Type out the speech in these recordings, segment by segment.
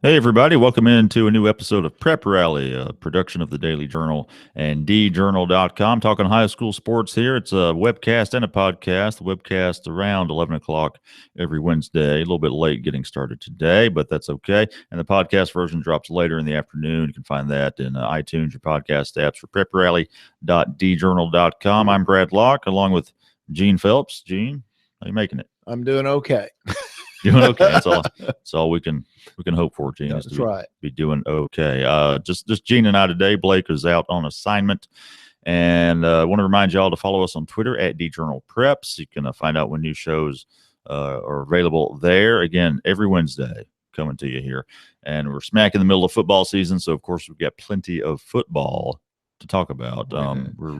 Hey, everybody. Welcome into a new episode of Prep Rally, a production of the Daily Journal and djournal.com. Talking high school sports here. It's a webcast and a podcast. The webcast around 11 o'clock every Wednesday. A little bit late getting started today, but that's okay. And the podcast version drops later in the afternoon. You can find that in iTunes, your podcast apps for preprally.djournal.com. I'm Brad Locke, along with Gene Phelps. Gene, how you making it? I'm doing okay. Doing okay. That's all we can hope for, Gene. That's is to right. be doing okay. Just Gene and I today. Blake is out on assignment, and I want to remind y'all to follow us on Twitter at DJournalPreps. You can find out when new shows are available there. Again, every Wednesday coming to you here, and we're smack in the middle of football season, so of course we've got plenty of football to talk about.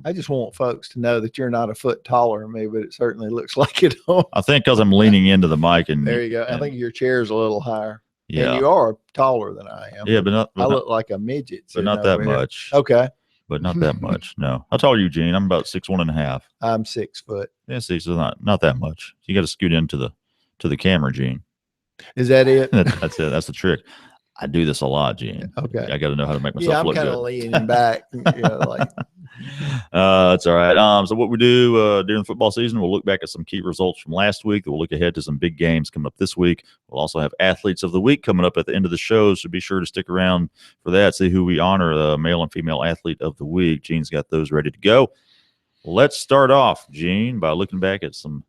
I just want folks to know that you're not a foot taller than me, but it certainly looks like it. I think because I'm leaning into the mic, and there you go. I think your chair's a little higher. Yeah, and you are taller than I am. Yeah, but I look like a midget, but not that much. Okay, but not that much. No, how tall are you, Gene? I'm about 6'1.5". I'm 6 foot. Yeah, see, so not that much. You got to scoot into the camera, Gene. Is that it? That's it. That's the trick. I do this a lot, Gene. Okay. I got to know how to make myself look good. I'm kind of leaning back. That's all right. So what we do during the football season, we'll look back at some key results from last week. We'll look ahead to some big games coming up this week. We'll also have athletes of the week coming up at the end of the show, so be sure to stick around for that. See who we honor, the male and female athlete of the week. Gene's got those ready to go. Let's start off, Gene, by looking back at some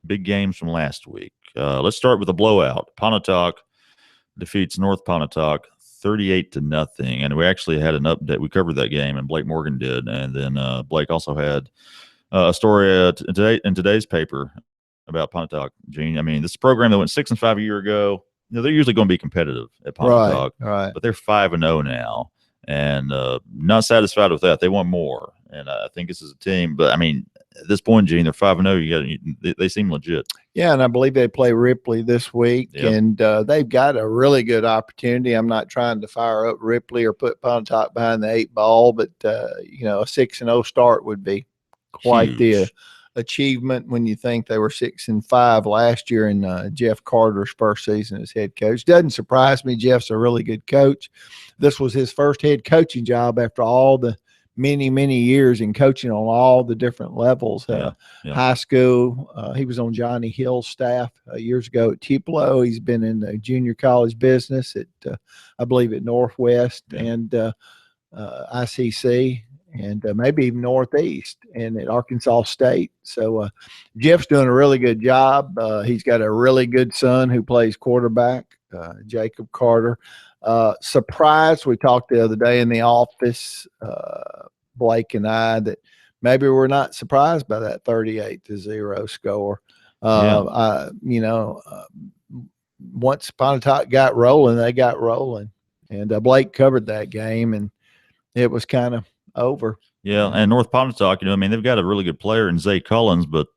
big games from last week. Let's start with a blowout. Pontotoc defeats North Pontotoc 38-0, and we actually had an update. We covered that game, and Blake Morgan did, and then Blake also had a story in today's paper about Pontotoc. Gene, I mean, this program that went 6-5 a year ago. You know, they're usually going to be competitive at Pontotoc, right? But they're 5-0 now, and not satisfied with that. They want more, and I think this is a team. But I mean, at this point, Gene, they're 5-0. They seem legit. Yeah, and I believe they play Ripley this week, and they've got a really good opportunity. I'm not trying to fire up Ripley or put Pontotoc behind the 8 ball, but a 6-0 start would be quite the achievement when you think they were 6-5 last year in Jeff Carter's first season as head coach. Doesn't surprise me. Jeff's a really good coach. This was his first head coaching job after all the many years in coaching on all the different levels. High school, he was on Johnny Hill's staff years ago at Tupelo. He's been in the junior college business at I believe at Northwest and ICC and maybe even Northeast and at Arkansas State. So Jeff's doing a really good job. He's got a really good son who plays quarterback, Jacob Carter. Surprised, we talked the other day in the office, Blake and I, that maybe we're not surprised by that 38-0 score. Once Pontotoc got rolling, they got rolling, and Blake covered that game, and it was kind of over. Yeah, and North Pontotoc, they've got a really good player in Zay Cullins, but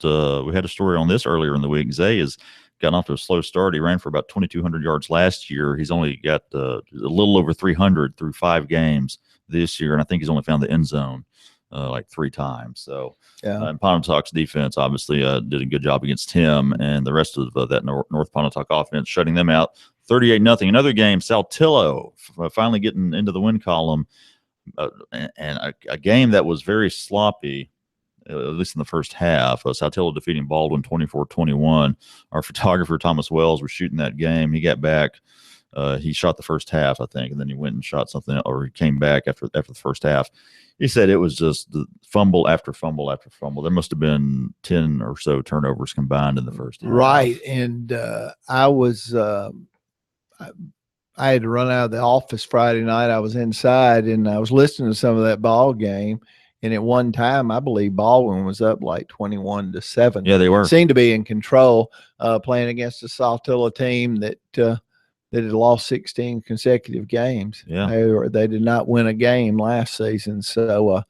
we had a story on this earlier in the week. Zay is gotten off to a slow start. He ran for about 2,200 yards last year. He's only got a little over 300 through 5 games this year, and I think he's only found the end zone like 3 times. So, and Pontotoc's defense obviously did a good job against him, and the rest of that North Pontotoc offense shutting them out 38-0. Another game, Saltillo finally getting into the win column, and a game that was very sloppy. At least in the first half, Saltillo defeating Baldwin 24-21. Our photographer, Thomas Wells, was shooting that game. He got back. He shot the first half, I think, and then he went and shot something, or he came back after the first half. He said it was just the fumble after fumble after fumble. There must have been 10 or so turnovers combined in the first half. Right, and I had to run out of the office Friday night. I was inside, and I was listening to some of that ball game. And at one time, I believe Baldwin was up like 21-7. Yeah, they were. Seemed to be in control, playing against a Saltillo team that had lost 16 consecutive games. Yeah, they did not win a game last season. So,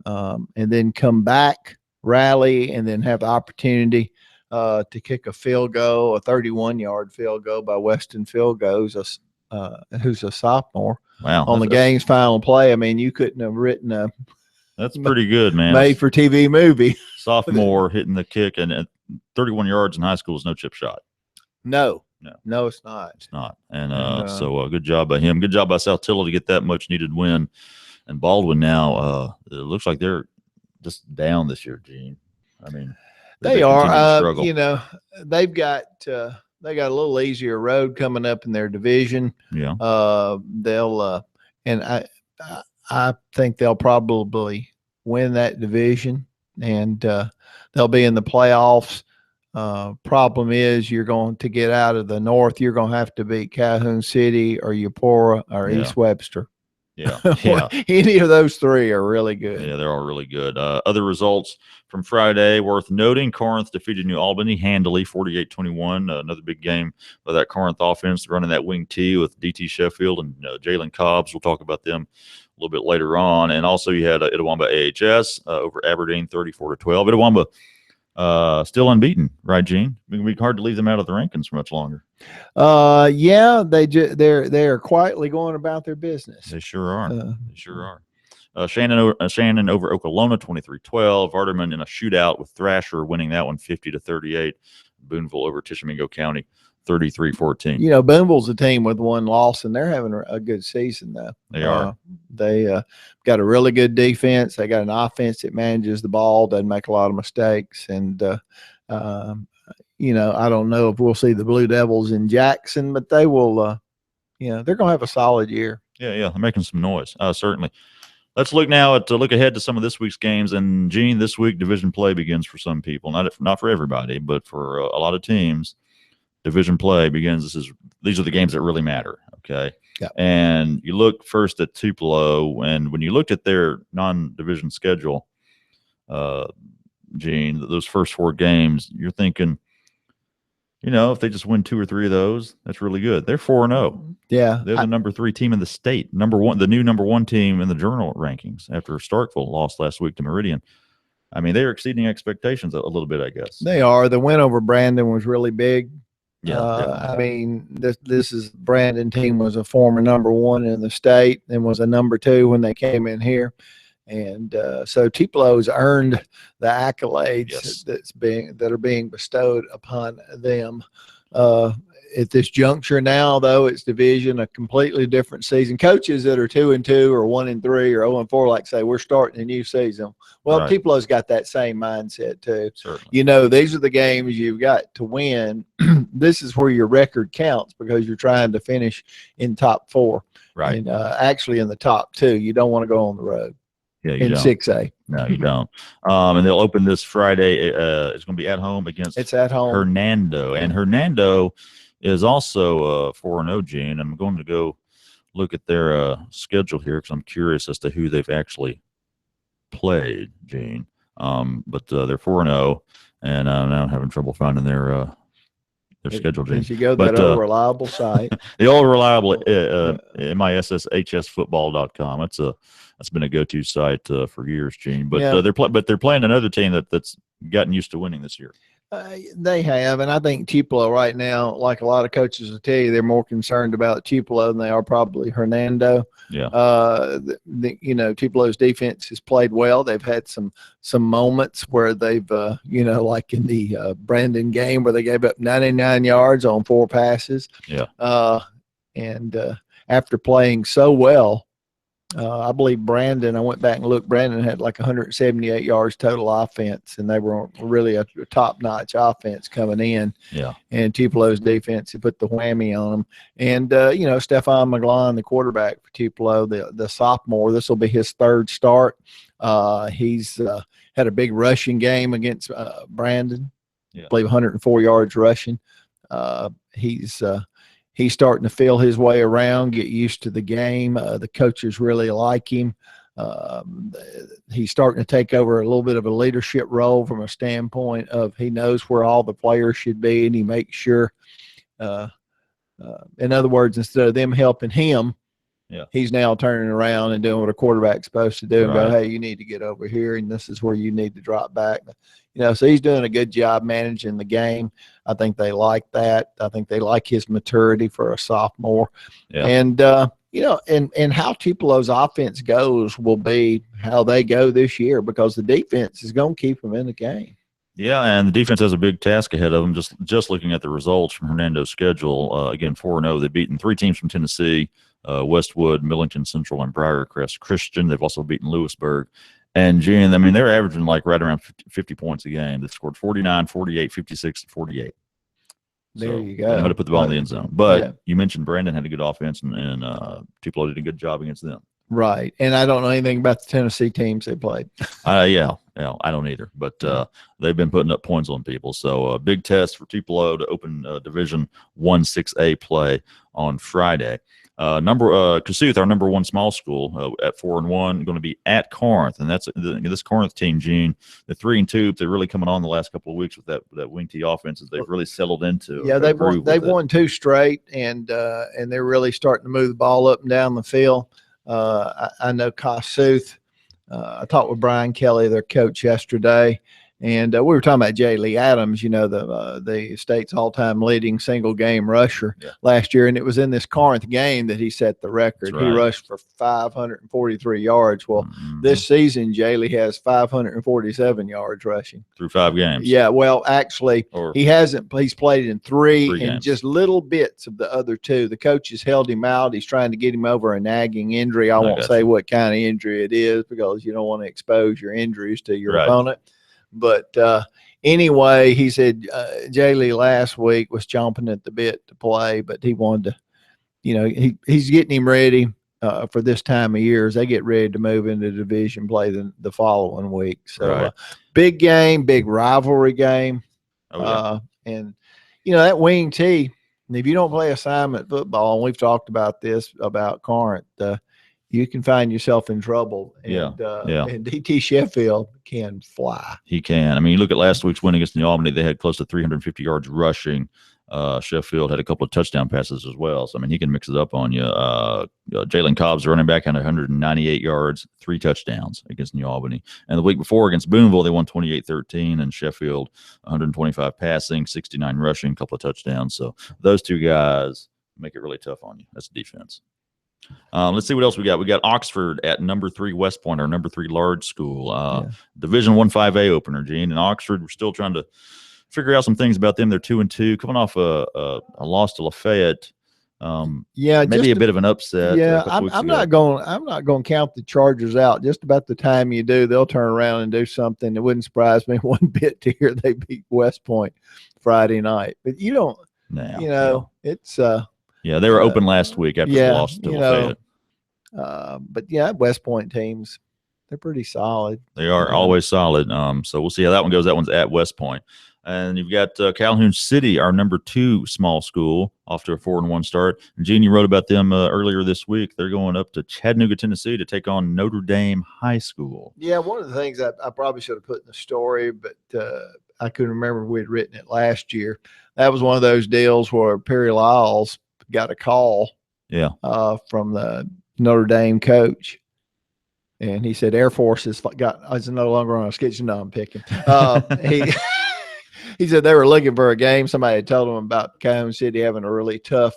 and then come back, rally, and then have the opportunity to kick a field goal, a 31-yard field goal by Weston Field Goals, who's a sophomore. Wow, on the game's final play. I mean, you couldn't have written a That's pretty good, man. Made for TV movie. Sophomore hitting the kick, and at 31 yards in high school is no chip shot. No, No, it's not. It's not. And so good job by him. Good job by Saltillo to get that much needed win. And Baldwin now, it looks like they're just down this year, Gene. I mean, they are. You know, they got a little easier road coming up in their division. Yeah. They'll and I think they'll probably win that division, and they'll be in the playoffs. Problem is, you're going to get out of the North. You're going to have to beat Calhoun City or Eupora or East Webster. Yeah. Any of those three are really good. Yeah, they're all really good. Other results from Friday worth noting: Corinth defeated New Albany handily, 48-21. Another big game by that Corinth offense, running that wing T with DT Sheffield and Jalen Cobbs. We'll talk about them a little bit later on. And also, you had Itawamba AHS over Aberdeen, 34-12. Itawamba still unbeaten, right, Gene? It would be hard to leave them out of the rankings for much longer. Yeah, they're quietly going about their business. They sure are. They sure are. Shannon over Okolona, 23-12. Vardaman in a shootout with Thrasher, winning that one 50-38. Boonville over Tishomingo County, 33-14. You know, Boonville's a team with one loss, and they're having a good season, though. They are. They got a really good defense. They got an offense that manages the ball, doesn't make a lot of mistakes. And, you know, I don't know if we'll see the Blue Devils in Jackson, but they will, you know, they're going to have a solid year. Yeah, they're making some noise, certainly. Let's look now at look ahead to some of this week's games. And, Gene, this week division play begins for some people. Not for everybody, but for a lot of teams. Division play begins. These are the games that really matter. Okay. Yeah. And you look first at Tupelo, and when you looked at their non-division schedule, Gene, those first 4 games, you're thinking, you know, if they just win 2 or 3 of those, that's really good. They're 4-0. Yeah. They're the number 3 team in the state. The new number 1 team in the journal rankings after Starkville lost last week to Meridian. I mean, they are exceeding expectations a little bit, I guess. They are. The win over Brandon was really big. Yeah, I mean, this is Brandon team was a former number 1 in the state and was a number 2 when they came in here, and so Tupelo's earned the accolades that are being bestowed upon them. At this juncture now, though, it's division, a completely different season. Coaches that are 2-2 or 1-3 or 0-4, like say, we're starting a new season. Well, right. Tupelo's got that same mindset too. Certainly. You know, these are the games you've got to win. This is where your record counts because you're trying to finish in top 4. Right. And actually in the top 2. You don't want to go on the road. Yeah, you in don't. 6A. No, you don't. And they'll open this Friday. It's going to be at home against Hernando. And Hernando is also 4-0, Gene. I'm going to go look at their schedule here because I'm curious as to who they've actually played, Gene. But they're 4-0, and now I'm having trouble finding their schedule, Gene. You go that old reliable site. The old reliable MISSHSfootball.com. That's been a go-to site for years, Gene. But they're playing another team that's gotten used to winning this year. They have, and I think Tupelo right now, like a lot of coaches will tell you, they're more concerned about Tupelo than they are probably Hernando. Yeah. You know, Tupelo's defense has played well. They've had some moments where they've, you know, like in the Brandon game where they gave up 99 yards on 4 passes. Yeah. And after playing so well, I believe Brandon, I went back and looked, Brandon had like 178 yards total offense, and they were really a top-notch offense coming in. Yeah. And Tupelo's defense had put the whammy on them. And, you know, Stefan McGlon, the quarterback for Tupelo, the sophomore, this will be his 3rd start. He's had a big rushing game against Brandon. Yeah. I believe 104 yards rushing. He's starting to feel his way around, get used to the game. The coaches really like him. He's starting to take over a little bit of a leadership role from a standpoint of he knows where all the players should be, and he makes sure, in other words, instead of them helping him, he's now turning around and doing what a quarterback's supposed to do and go, hey, you need to get over here, and this is where you need to drop back. You know, so he's doing a good job managing the game. I think they like that. I think they like his maturity for a sophomore. Yeah. And, you know, and how Tupelo's offense goes will be how they go this year because the defense is going to keep them in the game. Yeah, and the defense has a big task ahead of them. Just looking at the results from Hernando's schedule, again 4-0. They've beaten 3 teams from Tennessee: Westwood, Millington Central, and Briarcrest Christian. They've also beaten Lewisburg. And Gene, I mean, they're averaging like right around 50 points a game. They've scored 49, 48, 56, and 48. There you go. They know how to put the ball in the end zone. But you mentioned Brandon had a good offense, and Tupelo did a good job against them. Right. And I don't know anything about the Tennessee teams they played. Yeah, I don't either. But they've been putting up points on people. So a big test for Tupelo to open Division 1 6A play on Friday. Kossuth, our number 1 small school, at 4-1, going to be at Corinth, and that's this Corinth team. Gene, the 3-2. They're really coming on the last couple of weeks with that wing T offense. They've really settled into. Yeah, they've won 2 straight, and they're really starting to move the ball up and down the field. I know Kossuth. I talked with Brian Kelly, their coach, yesterday, and we were talking about Jay Lee Adams, the state's all-time leading single-game rusher last year, and it was in this Corinth game that he set the record. Right. He rushed for 543 yards. Well, this season, Jay Lee has 547 yards rushing. Through 5 games. Yeah, well, actually, he's played in 3 and games. Just little bits of the other 2. The coach has held him out. He's trying to get him over a nagging injury. I won't say what kind of injury it is because you don't want to expose your injuries to your opponent. But anyway, he said Jay Lee last week was chomping at the bit to play, but he wanted to, he's getting him ready for this time of year as they get ready to move into division play the following week. So big game, big rivalry game. And, that wing T, if you don't play assignment football, and we've talked about this about Corinth, you can find yourself in trouble. And, and DT Sheffield can fly. He can. I mean, you look at last week's win against New Albany, they had close to 350 yards rushing. Sheffield had a couple of touchdown passes as well. So, I mean, he can mix it up on you. Jalen Cobb's running back had 198 yards, 3 touchdowns against New Albany. And the week before against Boonville, they won 28-13, and Sheffield 125 passing, 69 rushing, a couple of touchdowns. So those 2 guys make it really tough on you. That's defense. Let's see what else we got. We got Oxford at number 3 West Point, our number 3 large school. Division 1 5A opener, Gene. And Oxford, we're still trying to figure out some things about them. They're 2-2, coming off a loss to Lafayette. Maybe a bit of an upset. Yeah, I'm not going to count the Chargers out. Just about the time you do, they'll turn around and do something. It wouldn't surprise me one bit to hear they beat West Point Friday night. But you don't, it's yeah, they were open last week after the loss to Lafayette. But West Point teams, they're pretty solid. They are always solid. So we'll see how that one goes. That one's at West Point. And you've got Calhoun City, our number 2 small school, off to a 4-1 start. And Gene, you wrote about them earlier this week. They're going up to Chattanooga, Tennessee to take on Notre Dame High School. Yeah, one of the things I probably should have put in the story, but I couldn't remember if we had written it last year. That was one of those deals where Perry Lyles got a call from the Notre Dame coach. And he said Air Force is no longer on a schedule. No, I'm picking. He said they were looking for a game. Somebody had told him about Calhoun City having a really tough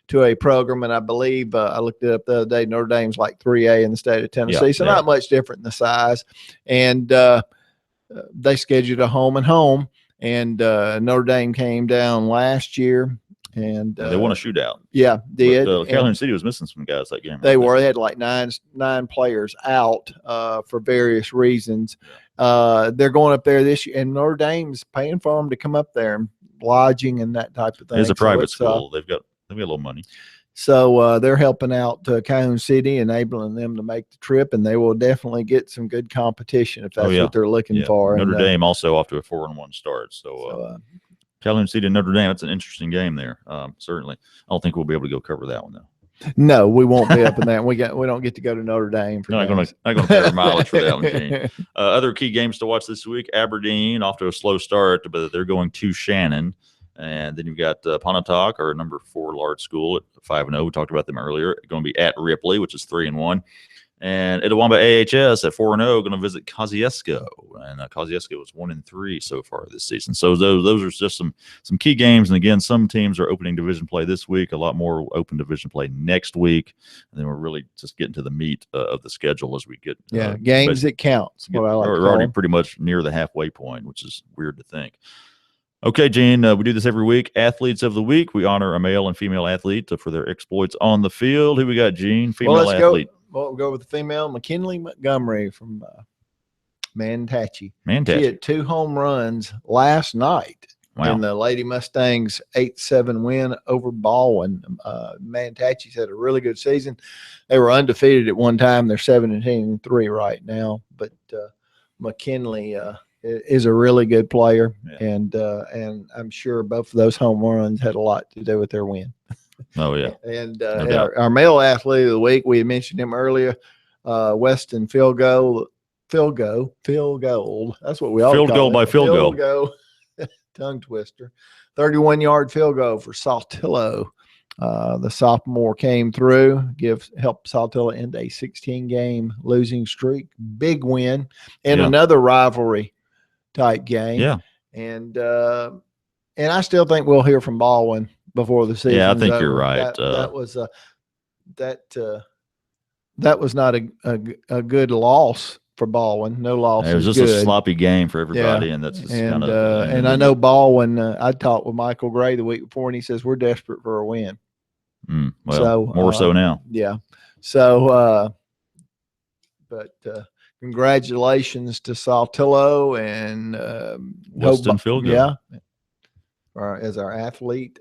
2A program. And I believe I looked it up the other day. Notre Dame's like 3A in the state of Tennessee. So not much different in the size. And they scheduled a home and home. And Notre Dame came down last year. And they won a shootout. Yeah, did. Calhoun City was missing some guys that game. They were. They had like nine players out for various reasons. They're going up there this year, and Notre Dame's paying for them to come up there and lodging and that type of thing. It's a private school. They've got a little money. So they're helping out Calhoun City, enabling them to make the trip, and they will definitely get some good competition if that's what they're looking for. Notre Dame also off to a 4-1 start. So Calhoun City and Notre Dame, that's an interesting game there. Certainly. I don't think we'll be able to go cover that one, though. No, we won't be up in that. We don't get to go to Notre Dame. Not going to pay our mileage for that one, Gene. Other key games to watch this week: Aberdeen off to a slow start, but they're going to Shannon. And then you've got Pontotoc, our number 4 large school at 5-0. We talked about them earlier. Going to be at Ripley, which is 3-1. And Itawamba AHS at 4-0 going to visit Kosciuszko, and Kosciuszko was 1-3 so far this season. So those are just some key games. And again, some teams are opening division play this week, a lot more open division play next week, and then we're really just getting to the meat of the schedule as we get games that counts. We're already pretty much near the halfway point, which is weird to think. Okay, Gene, we do this every week. Athletes of the week. We honor a male and female athlete for their exploits on the field. Who we got, Gene? Female athlete. We'll go with the female, McKinley Montgomery from Manatee. She had 2 home runs last night in the Lady Mustangs 8-7 win over Baldwin. Manatatee's had a really good season. They were undefeated at one time. They're 17-3 right now. But McKinley is a really good player, and I'm sure both of those home runs had a lot to do with their win. Oh yeah, and our male athlete of the week, we had mentioned him earlier, Weston Field Gold. That's what we all field call goal it. by field goal. Tongue twister. 31-yard field goal for Saltillo. The sophomore came through, helped Saltillo end a 16-game losing streak. Big win in another rivalry type game. Yeah, and I still think we'll hear from Baldwin before the season. Yeah, I think you're right. That was not a good loss for Baldwin. No loss. It was just a sloppy game for everybody, and that's just kind of. And I know Baldwin. I talked with Michael Gray the week before, and he says we're desperate for a win. More so now. Yeah. So, but congratulations to Saltillo and Weston Field Goal. Yeah. As our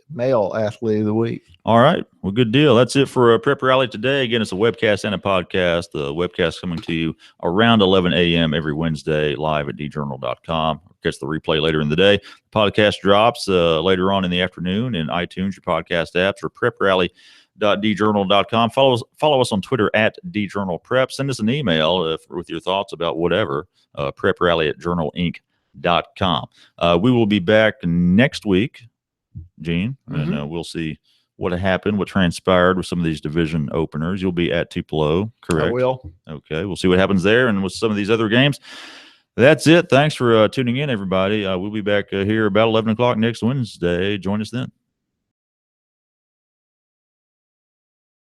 male athlete of the week. All right. Well, good deal. That's it for Prep Rally today. Again, it's a webcast and a podcast. The webcast coming to you around 11 a.m. every Wednesday live at djournal.com. Catch the replay later in the day. The podcast drops later on in the afternoon in iTunes, your podcast apps, or preprally.djournal.com. Follow us on Twitter at djournalprep. Send us an email with your thoughts about whatever, preprally@journalinc.com. We will be back next week, Gene, and we'll see what happened, what transpired with some of these division openers. You'll be at Tupelo, correct? I will. Okay, we'll see what happens there and with some of these other games. That's it. Thanks for tuning in, everybody. We'll be back here about 11 o'clock next Wednesday. Join us then.